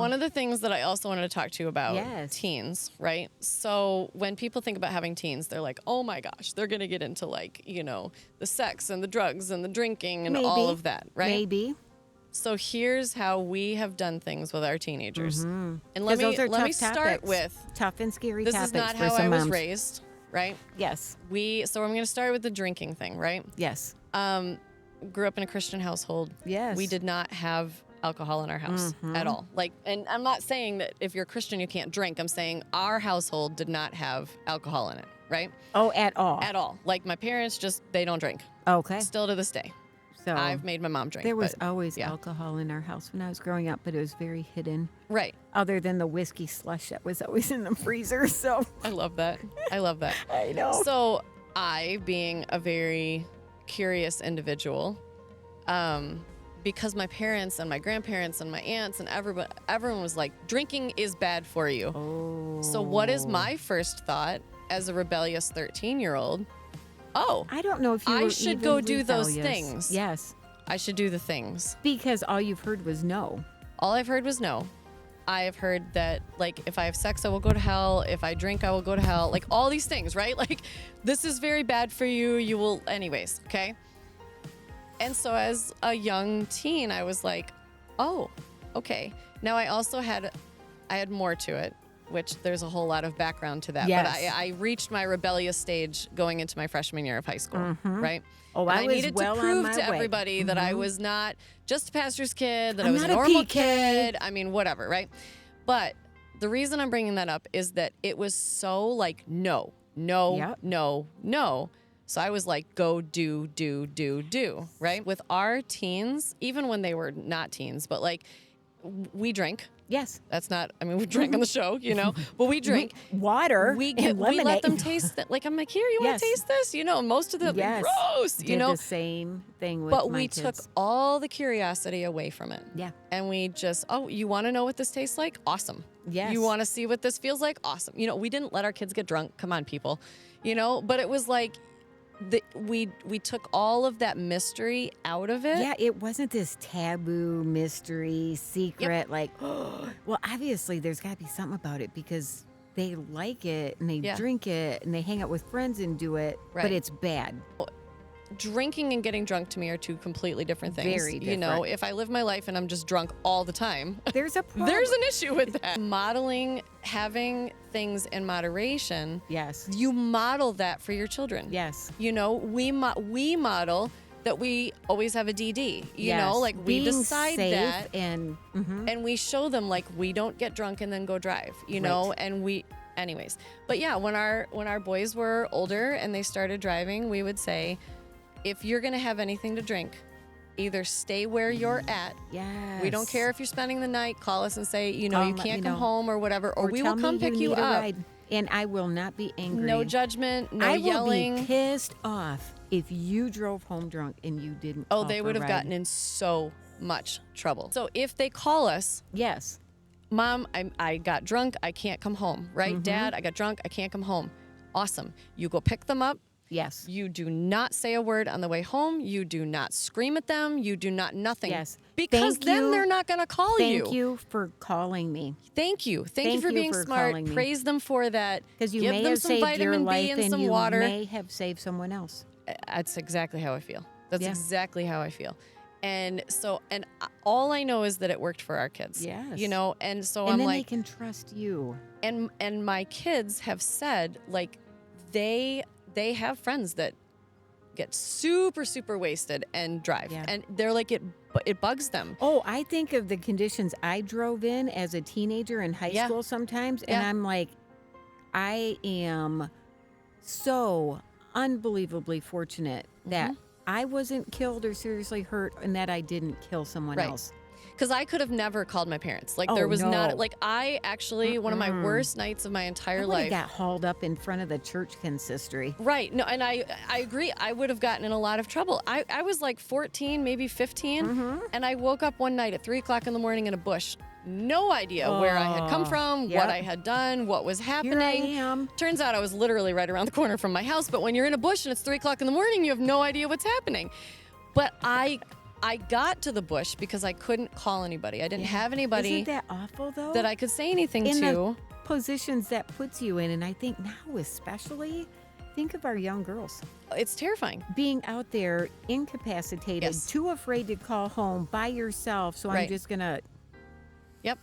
one of the things that I also wanted to talk to you about teens, right? So when people think about having teens, they're like, oh my gosh, they're going to get into like, the sex and the drugs and the drinking and all of that, right? Maybe. So here's how we have done things with our teenagers. And let me start topics. with tough and scary this topics. This is not for how some I was moms. raised, right? Yes. So I'm going to start with the drinking thing, right? Yes. Grew up in a Christian household. Yes. We did not have alcohol in our house at all. And I'm not saying that if you're a Christian you can't drink. I'm saying our household did not have alcohol in it, right? Oh, at all? At all. Like my parents they don't drink. Okay. Still to this day. So I've made my mom drink. There was always alcohol in our house when I was growing up, but it was very hidden. Right. Other than the whiskey slush that was always in the freezer. So I love that. I know. So I, being a very curious individual, because my parents and my grandparents and my aunts and everyone was like, drinking is bad for you. Oh. So what is my first thought as a rebellious 13-year-old? Oh, I don't know if you I were should even go do rebellious. those things. Yes. I should do the things. Because all you've heard was no. All I've heard was no. I have heard that, like, if I have sex, I will go to hell. If I drink, I will go to hell. Like, all these things, right? Like, this is very bad for you. You will, anyways, okay? And so as a young teen, I was like, oh, okay. Now, I had more to it, which there's a whole lot of background to that. Yes. But I reached my rebellious stage going into my freshman year of high school, right? Oh, and I was needed well to on prove my to way. everybody that I was not just a pastor's kid, that I I'm was a not a normal PK. kid. I mean, whatever, right? But the reason I'm bringing that up is that it was so like, no. So I was like, go do, right? With our teens, even when they were not teens, but like, we drink. Yes. That's not, I mean, we drank on the show, but we drink. Water We and lemonade. let them taste that. Like, I'm like, here, you want to taste this? Most of them, gross, Did the same thing with But my we kids. took all the curiosity away from it. Yeah. And we just, you want to know what this tastes like? Awesome. Yes. You want to see what this feels like? Awesome. We didn't let our kids get drunk. Come on, people. But it was like, we took all of that mystery out of it. Yeah, it wasn't this taboo, mystery, secret, like, well, obviously there's got to be something about it because they like it and they drink it and they hang out with friends and do it, but it's bad. Drinking and getting drunk to me are two completely different things. Very different. If I live my life and I'm just drunk all the time, there's a problem. There's an issue with that. Modeling, having things in moderation. Yes. You model that for your children. Yes. We model that we always have a DD. Like we Being decide safe that and we show them like we don't get drunk and then go drive. And we. Anyways, but yeah, when our boys were older and they started driving, we would say, if you're going to have anything to drink, either stay where you're at. Yes. We don't care if you're spending the night. Call us and say, you can't come home or whatever, or we tell will come me pick you need a up. ride, and I will not be angry. No judgment, no I yelling. will be pissed off if you drove home drunk and you didn't. Oh, they would have gotten in so much trouble. So if they call us, yes, Mom, I got drunk. I can't come home. Right, Dad, I got drunk. I can't come home. Awesome. You go pick them up. Yes. You do not say a word on the way home. You do not scream at them. You do not nothing. Yes. Because then they're not going to call you. Thank you for calling me. Thank you. Thank you for being smart. Praise them for that. Because you Give may them have some saved vitamin your B life and some you water. may have saved someone else. That's exactly how I feel. That's exactly how I feel. And so, and all I know is that it worked for our kids. Yes. And so and I'm then like, they can trust you. And my kids have said, like, they have friends that get super, super wasted and drive. Yeah. And they're like, it bugs them. Oh, I think of the conditions I drove in as a teenager in high school sometimes. And I'm like, I am so unbelievably fortunate that I wasn't killed or seriously hurt and that I didn't kill someone else. Because I could have never called my parents. Like, there was not, like, I actually, one of my worst nights of my entire life. I got hauled up in front of the church consistory. Right. No, and I agree. I would have gotten in a lot of trouble. I was like 14, maybe 15, and I woke up one night at 3 o'clock in the morning in a bush. No idea where I had come from, what I had done, what was happening. Here I am. Turns out I was literally right around the corner from my house, but when you're in a bush and it's 3 o'clock in the morning, you have no idea what's happening. But I I got to the bush because I couldn't call anybody. I didn't have anybody Isn't that awful though? that I could say anything in to. the positions that puts you in, and I think now especially, think of our young girls It's terrifying. being out there incapacitated, Yes. too afraid to call home by yourself. So I'm Right. just gonna Yep.